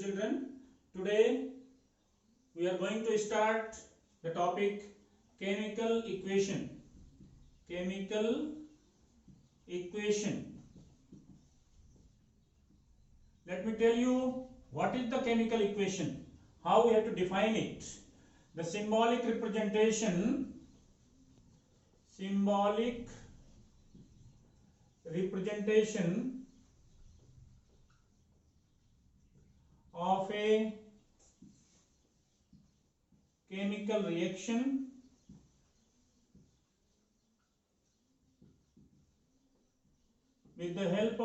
children. Today we are going to start the topic chemical equation. Chemical equation. Let me tell you what is the chemical equation, how we have to define it. The symbolic representation of a chemical reaction with the help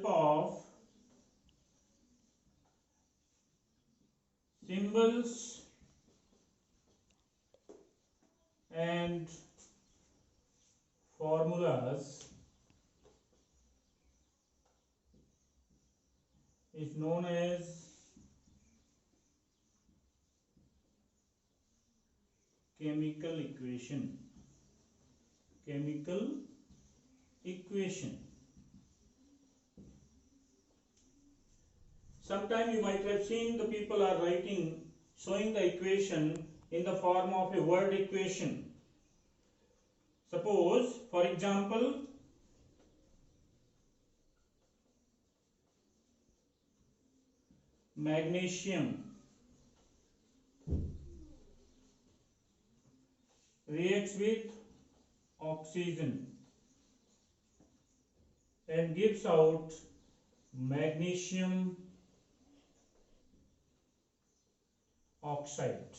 of symbols and formulas is known as chemical equation. Chemical equation. Sometime you might have seen the people are writing, showing the equation in the form of a word equation. Suppose, for example, magnesium reacts with oxygen and gives out magnesium oxide.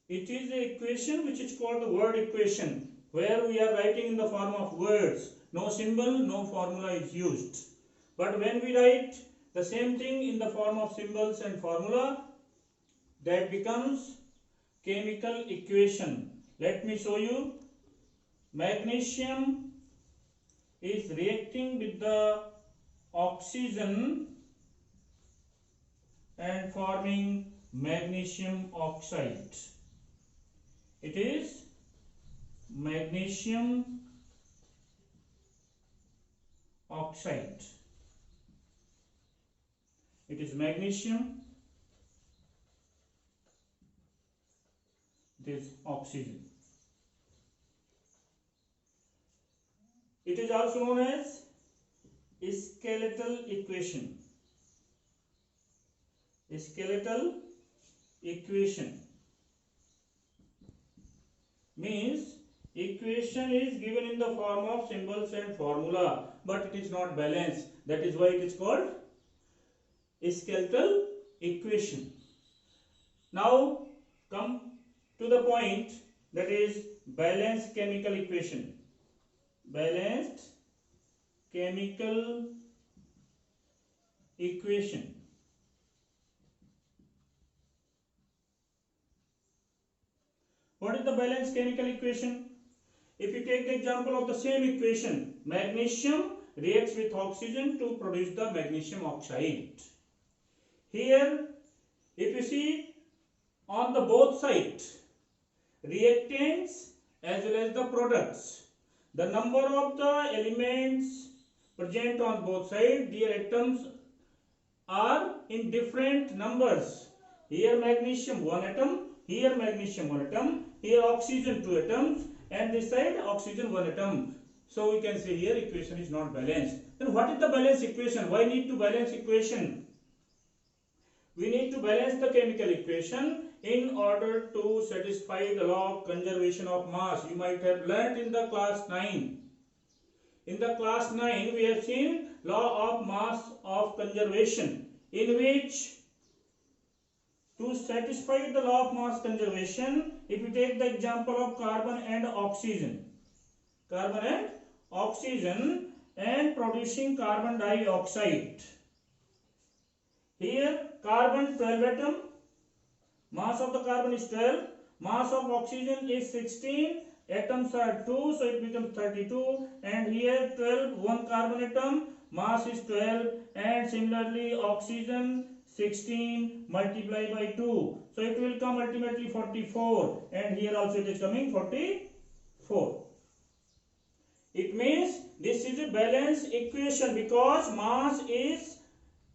It is an equation which is called the word equation, where we are writing in the form of words. No symbol, no formula is used. But when we write the same thing in the form of symbols and formula, that becomes chemical equation. Let me show you. Magnesium is reacting with the oxygen and forming magnesium oxide. It is magnesium oxide. It is magnesium, it is oxygen. It is also known as skeletal equation. Skeletal equation means equation is given in the form of symbols and formula, but it is not balanced. That is why it is called skeletal equation. Now come to the point, that is balanced chemical equation. Balanced chemical equation. What is the balanced chemical equation? If you take the example of the same equation, magnesium reacts with oxygen to produce the magnesium oxide. Here, if you see on the both sides, reactants as well as the products, the number of the elements present on both sides, their atoms are in different numbers. Here magnesium 1 atom, here magnesium 1 atom, here oxygen 2 atoms, and this side oxygen 1 atom. So we can say here equation is not balanced. Then what is the balance equation? Why need to balance equation? We need to balance the chemical equation in order to satisfy the law of conservation of mass. You might have learnt in the class 9. In the class 9 we have seen law of mass of conservation, in which to satisfy the law of mass conservation, if you take the example of carbon and oxygen and producing carbon dioxide. Here carbon 12 atom, mass of the carbon is 12, mass of oxygen is 16, atoms are 2, so it becomes 32, and here 12, one carbon atom, mass is 12, and similarly oxygen 16 multiplied by 2, so it will come ultimately 44, and here also it is coming 44. It means this is a balanced equation because mass is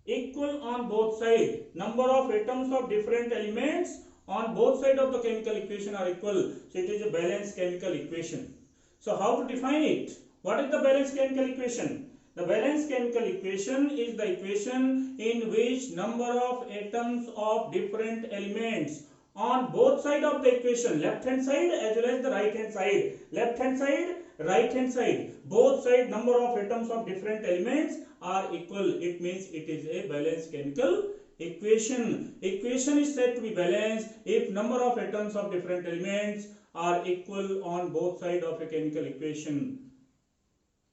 equal on both sides. Number of atoms of different elements on both sides of the chemical equation are equal. So it is a balanced chemical equation. So how to define it? What is the balanced chemical equation? The balanced chemical equation is the equation in which number of atoms of different elements on both sides of the equation, left hand side as well as the right hand side, left hand side, right hand side, both side number of atoms of different elements are equal. It means it is a balanced chemical equation. Equation is said to be balanced if number of atoms of different elements are equal on both sides of a chemical equation.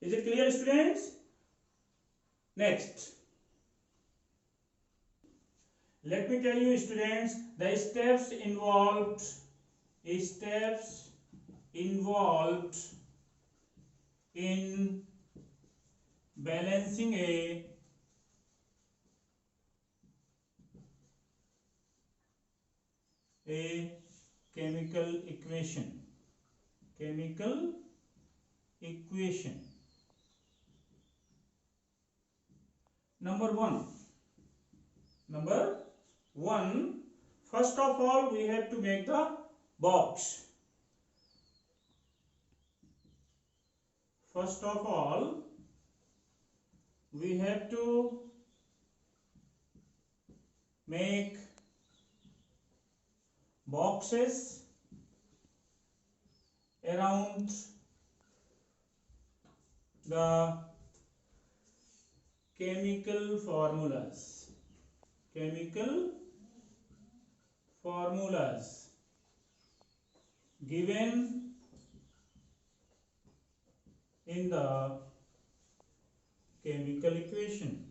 Is it clear, students? Next, let me tell you, students, the steps involved in balancing a chemical equation. Number one, first of all we have to make the box. First of all we have to make boxes around the chemical formulas given in the chemical equation.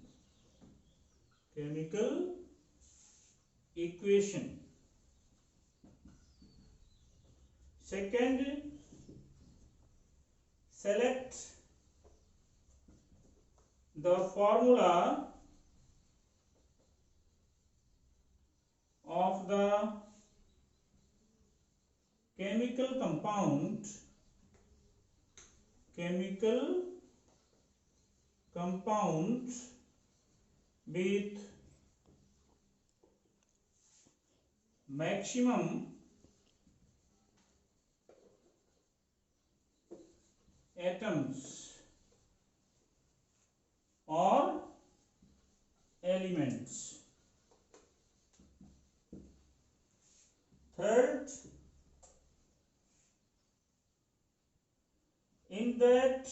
Second, select the formula of the chemical compound with maximum atoms or elements. Third, in that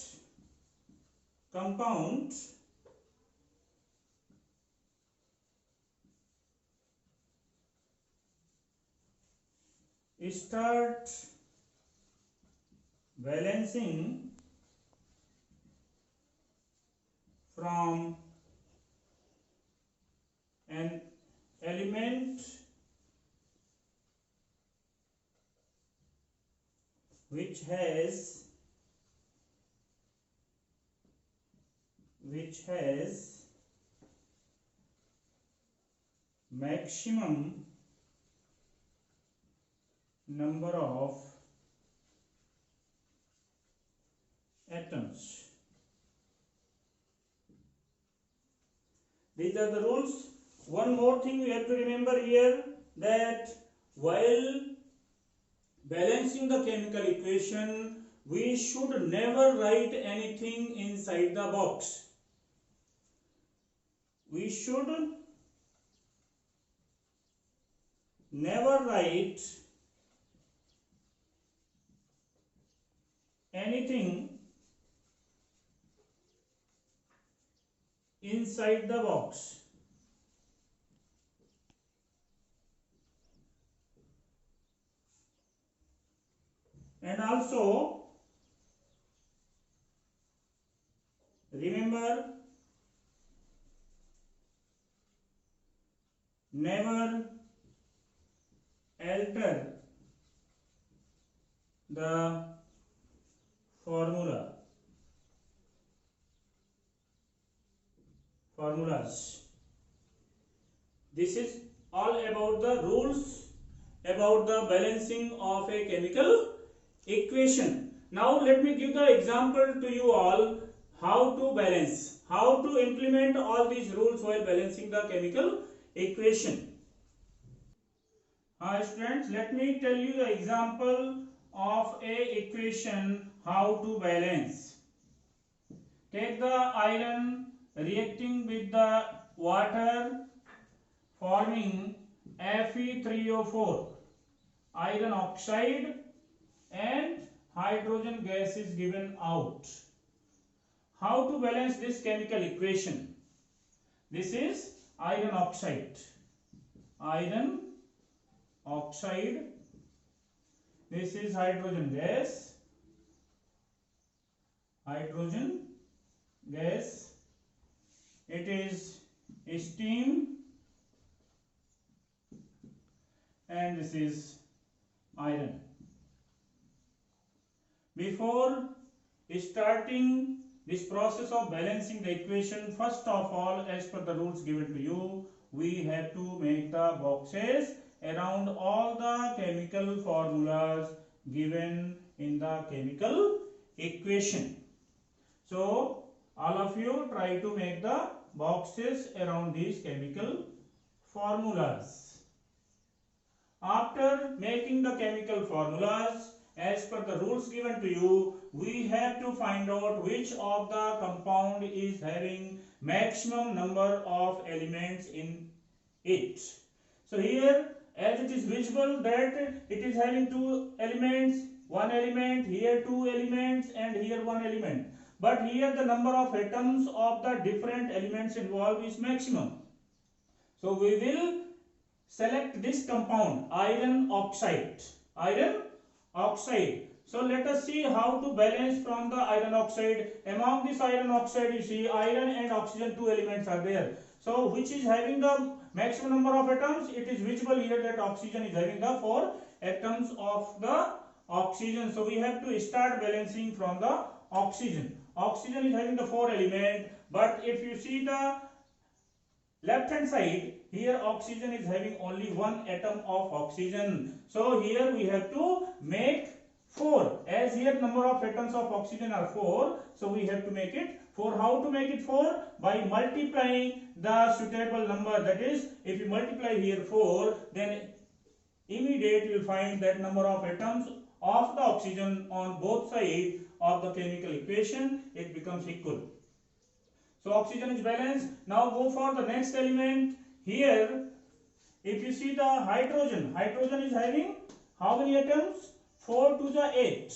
compound start balancing from an element which has maximum number of atoms. These are the rules. One more thing you have to remember here, that while balancing the chemical equation, we should never write anything inside the box. We should never write anything inside the box. And also remember, never alter the formulas. This is all about the rules about the balancing of a chemical equation. Now let me give the example to you all how to balance, how to implement all these rules while balancing the chemical equation. Hi students, let me tell you the example of a equation how to balance. Take the iron reacting with the water forming Fe3O4, iron oxide, and hydrogen gas is given out. How to balance this chemical equation? This is iron oxide. Iron oxide. This is hydrogen gas. Hydrogen gas. It is steam, and this is iron. Before starting this process of balancing the equation, first of all, as per the rules given to you, we have to make the boxes around all the chemical formulas given in the chemical equation. So all of you try to make the boxes around these chemical formulas. After making the chemical formulas, as per the rules given to you, we have to find out which of the compound is having maximum number of elements in it. So here, as it is visible that it is having two elements, one element, here two elements, and here one element. But here the number of atoms of the different elements involved is maximum. So we will select this compound, iron oxide. Iron oxide. So let us see how to balance from the iron oxide. Among this iron oxide, you see iron and oxygen, two elements are there. So which is having the maximum number of atoms? It is visible here that oxygen is having the 4 atoms of the oxygen. So we have to start balancing from the oxygen. Oxygen is having the 4 element, but if you see the left hand side, here oxygen is having only 1 atom of oxygen. So here we have to make 4. As here number of atoms of oxygen are 4, so we have to make it 4. How to make it 4? By multiplying the suitable number. That is, if you multiply here 4, then immediately you will find that number of atoms of the oxygen on both sides of the chemical equation, it becomes equal. So oxygen is balanced. Now go for the next element. Here, if you see the hydrogen, hydrogen is having how many atoms? 4 to the 8.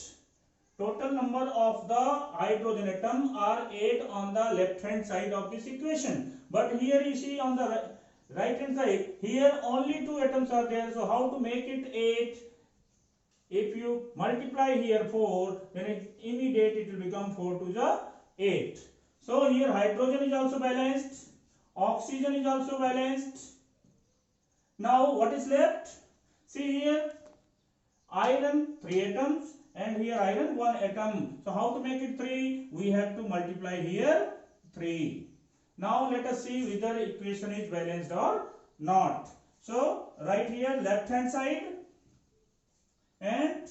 Total number of the hydrogen atom are 8 on the left hand side of this equation. But here you see on the right hand side, here only 2 atoms are there. So how to make it 8? If you multiply here 4, then immediately it will become 4 to the 8. So here hydrogen is also balanced, oxygen is also balanced. Now what is left? See here, iron 3 atoms and here iron 1 atom. So how to make it 3? We have to multiply here 3. Now let us see whether equation is balanced or not. So write here left hand side and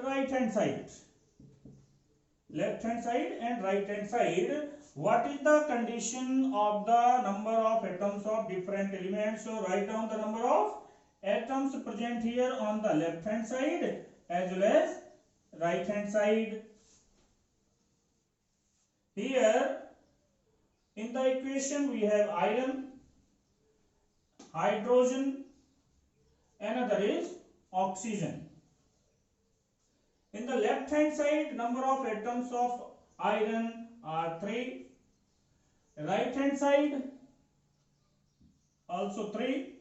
right hand side. Left hand side and right hand side. What is the condition of the number of atoms of different elements? So write down the number of atoms present here on the left hand side as well as right hand side. Here in the equation we have iron, hydrogen, another is oxygen. In the left hand side, number of atoms of iron are 3. Right hand side also 3.